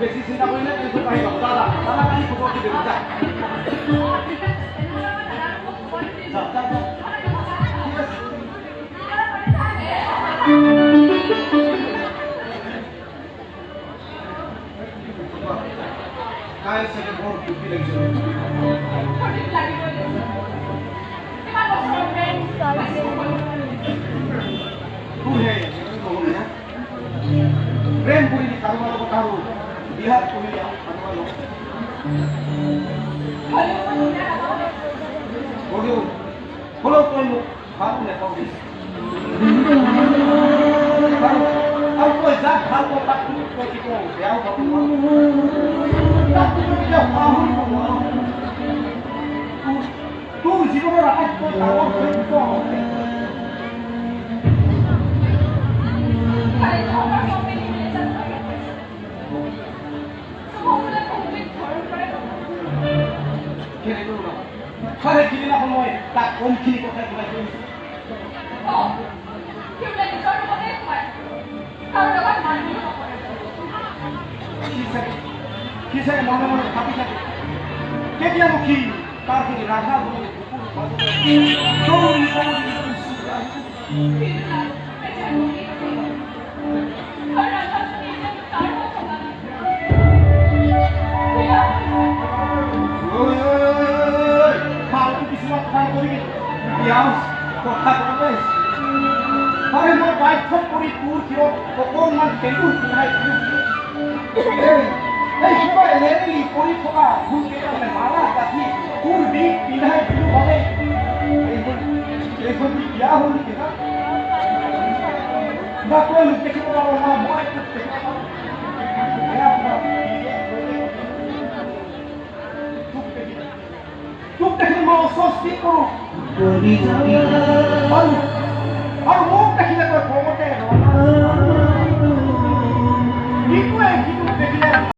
বেশি চিন্তা কৰিলে তুমি পাই যাব দাদা দাদা কালি খবৰ দি দেব যা কাই সে বহুত দুখী লাগিছে প্রেম করি কারোর কথা বিহার করি হলো করলো ভালো লেখা আর কই যা ভালো তাক কই কি বেয়াও ভালো তুই জীবনের আজ তো খারে কিনে না সময় তা কমখিনি কথা কিবা কইছে কিসে মনে মনে ভাবি থাকে কেতিয়া মুখী তার থেকে রাধা বলে কথা বলে আরে মই বাইক কৰি তোৰ কিয় অকণমান কেলু নাই এই সময় ৰেলি কৰি থকা ভুলকেইটা মালা কাটি তোৰ বিক পিন্ধাই দিলো ভাবে এইখন বিয়া হ'ল নেকি না বাকলৈ লোক দেখিব পাৰোঁ না মই তোক দেখি মই অস্বস্তি কৰোঁ আৰু মোক দেখিলে তই খঙতে